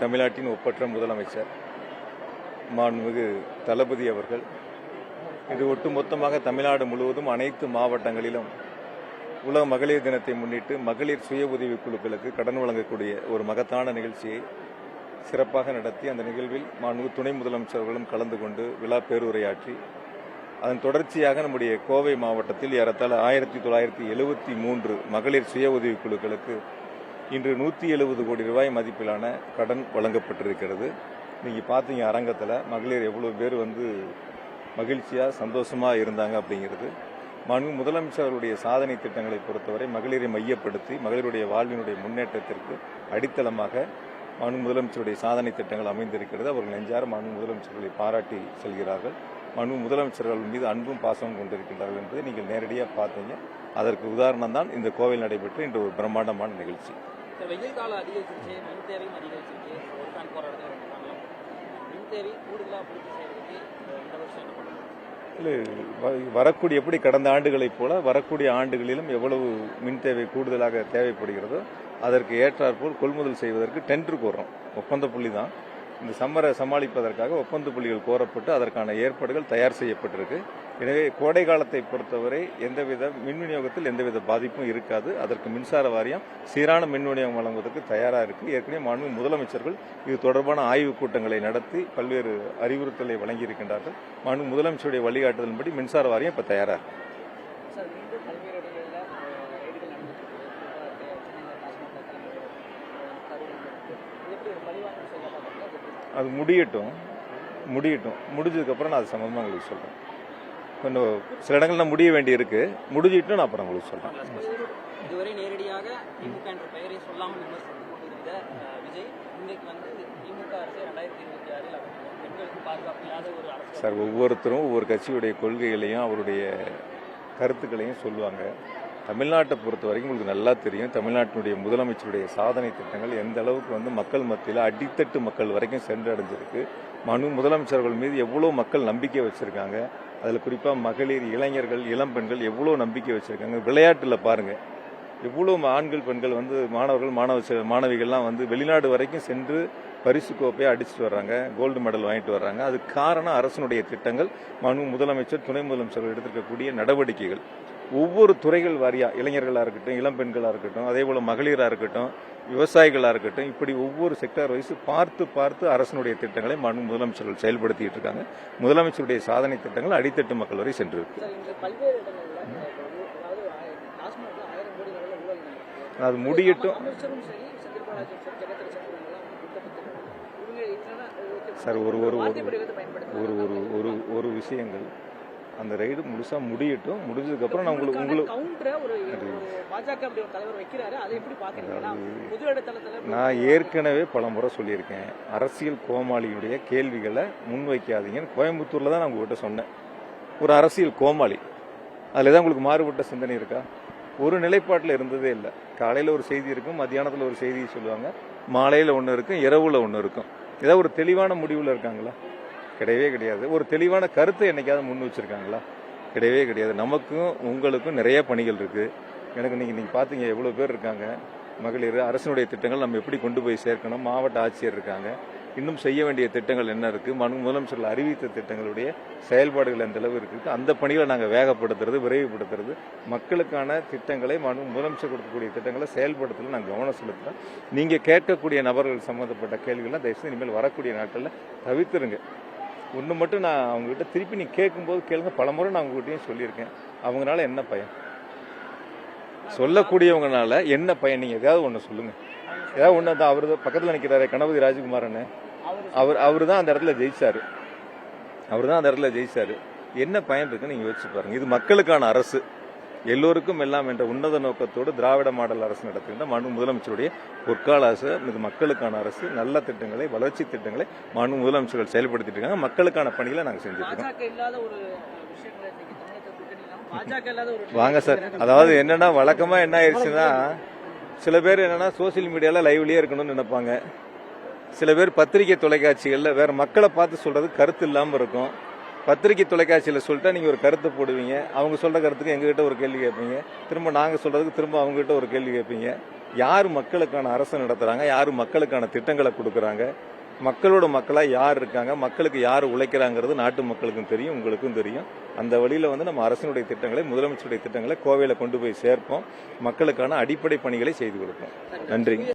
தமிழ்நாட்டின் ஒப்பற்ற முதலமைச்சர் மாண்புமிகு தளபதி அவர்கள் இது ஒட்டுமொத்தமாக தமிழ்நாடு முழுவதும் அனைத்து மாவட்டங்களிலும் உலக மகளிர் தினத்தை முன்னிட்டு மகளிர் சுய உதவிக் குழுக்களுக்கு கடன் வழங்கக்கூடிய ஒரு மகத்தான நிகழ்ச்சியை சிறப்பாக நடத்தி அந்த நிகழ்வில் மாண்புமிகு துணை முதலமைச்சர்களும் கலந்து கொண்டு விழா பேருரையாற்றி அதன் தொடர்ச்சியாக நம்முடைய கோவை மாவட்டத்தில் ஏறத்தாழ 1973 மகளிர் சுய உதவிக் குழுக்களுக்கு இன்று 170 கோடி ரூபாய் மதிப்பிலான கடன் வழங்கப்பட்டிருக்கிறது. நீங்கள் பார்த்தீங்க அரங்கத்தில் மகளிர் எவ்வளோ பேர் மகிழ்ச்சியாக சந்தோஷமாக இருந்தாங்க அப்படிங்கிறது. மாண்புமிகு முதலமைச்சர்களுடைய சாதனை திட்டங்களை பொறுத்தவரை மகளிரை மையப்படுத்தி மகளிருடைய வாழ்வினுடைய முன்னேற்றத்திற்கு அடித்தளமாக மாண்புமிகு முதலமைச்சருடைய சாதனை திட்டங்கள் அமைந்திருக்கிறது. அவர்கள் நெஞ்சார மாண்புமிகு முதலமைச்சர்களை பாராட்டி செல்கிறார்கள். மாண்புமிகு முதலமைச்சர்கள் மீது அன்பும் பாசமும் கொண்டிருக்கின்றார்கள் என்பதை நீங்கள் நேரடியாக பார்த்தீங்க. அதற்கு உதாரணம் தான் இந்த கோவில் நடைபெற்ற இன்று ஒரு பிரம்மாண்டமான நிகழ்ச்சி. வெயில் காலம் அதிகரிச்சிருச்சு, மின் தேவையும் அதிகரிச்சிருக்கு. ஒரு ஃபேன் போராட்டம் மின் தேவை கூடுதலாக பூர்த்தி செய்யறதுக்கு இந்த வருஷம் என்ன பண்ணுறது? இல்லை, வரக்கூடிய எப்படி கடந்த ஆண்டுகளைப் போல வரக்கூடிய ஆண்டுகளிலும் எவ்வளவு மின் தேவை கூடுதலாக தேவைப்படுகிறதோ அதற்கு ஏற்றாற்போல் கொள்முதல் செய்வதற்கு டெண்டர் கோர்றோம். ஒப்பந்த புள்ளி தான். இந்த சம்மரை சமாளிப்பதற்காக ஒப்பந்த புள்ளிகள் கோரப்பட்டு அதற்கான ஏற்பாடுகள் தயார் செய்யப்பட்டிருக்கு. எனவே கோடை காலத்தை பொறுத்தவரை எந்தவித மின் விநியோகத்தில் எந்தவித பாதிப்பும் இருக்காது. அதற்கு மின்சார வாரியம் சீரான மின் விநியோகம் வழங்குவதற்கு தயாராக இருக்கு. ஏற்கனவே மாண்புமிகு முதலமைச்சர்கள் இது தொடர்பான ஆய்வுக் கூட்டங்களை நடத்தி பல்வேறு அறிவுறுத்தலை வழங்கியிருக்கின்றார்கள். மாண்புமிகு முதலமைச்சருடைய வழிகாட்டுதலின்படி மின்சார வாரியம் இப்ப தயாரா இருக்கு. அது முடியட்டும். முடிஞ்சதுக்கப்புறம் நான் அது சம்பந்தமாக உங்களுக்கு சொல்கிறேன். கொஞ்சம் சில இடங்கள் நான் முடிய வேண்டி இருக்கு. முடிஞ்சிட்டு நான் அப்புறம் உங்களுக்கு சொல்கிறேன். இதுவரை நேரடியாக திமுக என்ற பெயரை சொல்லாமல் விமர்சித்துக் கொண்டிருந்த விஜய் இன்றைக்கு திமுக அரசு 2026 பெண்களுக்கு பாதுகாப்பு இல்லாத ஒரு அரசு. சார், ஒவ்வொருத்தரும் ஒவ்வொரு கட்சியுடைய கொள்கைகளையும் அவருடைய கருத்துக்களையும் சொல்லுவாங்க. தமிழ்நாட்டை பொறுத்த வரைக்கும் உங்களுக்கு நல்லா தெரியும். தமிழ்நாட்டினுடைய முதலமைச்சருடைய சாதனை திட்டங்கள் எந்த அளவுக்கு மக்கள் மத்தியில் அடித்தட்டு மக்கள் வரைக்கும் சென்றடைஞ்சிருக்கு. முதலமைச்சர்கள் மீது எவ்வளோ மக்கள் நம்பிக்கை வச்சிருக்காங்க. அதில் குறிப்பாக மகளிர், இளைஞர்கள், இளம்பெண்கள் எவ்வளோ நம்பிக்கை வச்சிருக்காங்க. விளையாட்டில் பாருங்க, எவ்வளோ ஆண்கள் பெண்கள் மாணவர்கள் மாணவிகள்லாம் வெளிநாடு வரைக்கும் சென்று பரிசு கோப்பையை அடிச்சுட்டு வர்றாங்க, கோல்டு மெடல் வாங்கிட்டு வர்றாங்க. அது காரணம் அரசனுடைய திட்டங்கள், முதலமைச்சர், துணை முதலமைச்சர்கள் எடுத்திருக்கக்கூடிய நடவடிக்கைகள். ஒவ்வொரு துறைகள் வாரியா, இளைஞர்களாக இருக்கட்டும், இளம்பெண்களாக இருக்கட்டும், அதே போல மகளிராக இருக்கட்டும், விவசாயிகளாக இருக்கட்டும், இப்படி ஒவ்வொரு செக்டார் வைஸ் பார்த்து அரசனுடைய திட்டங்களை முதலமைச்சர்கள் செயல்படுத்திட்டு இருக்காங்க. முதலமைச்சருடைய சாதனை திட்டங்கள் அடித்தட்டு மக்கள் வரை சென்று இருக்கு. அது முடியட்டும் சார். ஒரு விஷயங்கள் அந்த ரைடு முழுசா முடியட்டும். முடிஞ்சதுக்கு அப்புறம் நான் நான் ஏற்கனவே பல முறை சொல்லியிருக்கேன், அரசியல் கோமாளியுடைய கேள்விகளை முன்வைக்காதீங்க. கோயம்புத்தூர்ல தான் நான் உங்ககிட்ட சொன்னேன், ஒரு அரசியல் கோமாளி. அதுல தான் உங்களுக்கு மாறுபட்ட சிந்தனை இருக்கா? ஒரு நிலைப்பாட்டில் இருந்ததே இல்லை. காலையில் ஒரு செய்தி இருக்கும், மத்தியானத்தில் ஒரு செய்தி சொல்லுவாங்க, மாலையில் ஒன்று இருக்கும், இரவுல ஒன்று இருக்கும். ஏதாவது ஒரு தெளிவான முடிவில் இருக்காங்களா? கிடையவே கிடையாது. ஒரு தெளிவான கருத்தை என்னைக்காவது முன் வச்சிருக்காங்களா? கிடையவே கிடையாது. நமக்கும் உங்களுக்கும் நிறைய பணிகள் இருக்கு. எனக்கு நீங்க பாத்தீங்க எவ்வளவு பேர் இருக்காங்க. மகளிர் அரசனுடைய திட்டங்கள் நம்ம எப்படி கொண்டு போய் சேர்க்கணும். மாவட்ட ஆட்சியர் இருக்காங்க. இன்னும் செய்ய வேண்டிய திட்டங்கள் என்ன இருக்கு. முதலமைச்சர்கள் அறிவித்த திட்டங்களுடைய செயல்பாடுகள் எந்த அளவு இருக்கு. அந்த பணிகளை நாங்கள் வேகப்படுத்துறது, விரைவுபடுத்துறது, மக்களுக்கான திட்டங்களை முதலமைச்சர் கொடுக்கக்கூடிய திட்டங்களை செயல்படுத்தல நாங்கள் கவனம் செலுத்துறோம். நீங்க கேட்கக்கூடிய நபர்கள் சம்பந்தப்பட்ட கேள்விகள்லாம் தயவுசெய்து இனிமேல் வரக்கூடிய நாட்களில் தவிர்த்துருங்க. ஒன்று மட்டும் நான் அவங்ககிட்ட திருப்பி நீ கேட்கும்போது கேளுங்க. பலமுறை நான் உங்ககிட்டயும் சொல்லியிருக்கேன். அவங்களால என்ன பயன்? சொல்லக்கூடியவங்கனால என்ன பயன்? நீங்க ஏதாவது ஒன்று சொல்லுங்க. ஏதாவது ஒன்று தான். அவரு பக்கத்தில் நிற்கிறாரு கணபதி ராஜகுமாரன், அவரு தான் அந்த இடத்துல ஜெயிச்சாரு. என்ன பயன் இருக்குன்னு நீங்க யோசிச்சு பாருங்க. இது மக்களுக்கான அரசு, எல்லோருக்கும் எல்லாம் என்ற உன்னத நோக்கத்தோடு திராவிட மாடல் அரசு நடத்துகின்ற முதலமைச்சருடைய பொற்கால அரசு. இது மக்களுக்கான அரசு. நல்ல திட்டங்களை, வளர்ச்சி திட்டங்களை முதலமைச்சர்கள் செயல்படுத்திட்டு இருக்காங்க. மக்களுக்கான பணிகளை நாங்கள் செஞ்சுட்டு இருக்கோம். வாங்க சார். அதாவது என்னன்னா, வழக்கமா என்ன ஆயிடுச்சுன்னா, சில பேர் என்னன்னா சோசியல் மீடியால லைவ்லயே இருக்கணும்னு நினைப்பாங்க. சில பேர் பத்திரிகை தொலைக்காட்சிகள்ல வேற மக்களை பார்த்து சொல்றது கருத்து இல்லாம இருக்கும். பத்திரிகை தொலைக்காட்சியில சொல்லிட்டா நீங்க ஒரு கருத்தை போடுவீங்க. அவங்க சொல்ற கருத்துக்கு எங்ககிட்ட ஒரு கேள்வி கேட்பீங்க. திரும்ப நாங்க சொல்றதுக்கு திரும்ப அவங்க கிட்ட ஒரு கேள்வி கேட்பீங்க. யார் மக்களுக்கான அரசு நடத்துறாங்க, யார் மக்களுக்கான திட்டங்களை கொடுக்கறாங்க, மக்களோட மக்களா யார் இருக்காங்க, மக்களுக்கு யார் உழைக்கிறாங்கிறது நாட்டு மக்களுக்கும் தெரியும், உங்களுக்கும் தெரியும். அந்த வழியில வந்து நம்ம அரசினுடைய திட்டங்களை, முதலமைச்சருடைய திட்டங்களை கோவையில கொண்டு போய் சேர்ப்போம். மக்களுக்கான அடிப்படை பணிகளை செய்து கொடுப்போம். நன்றி.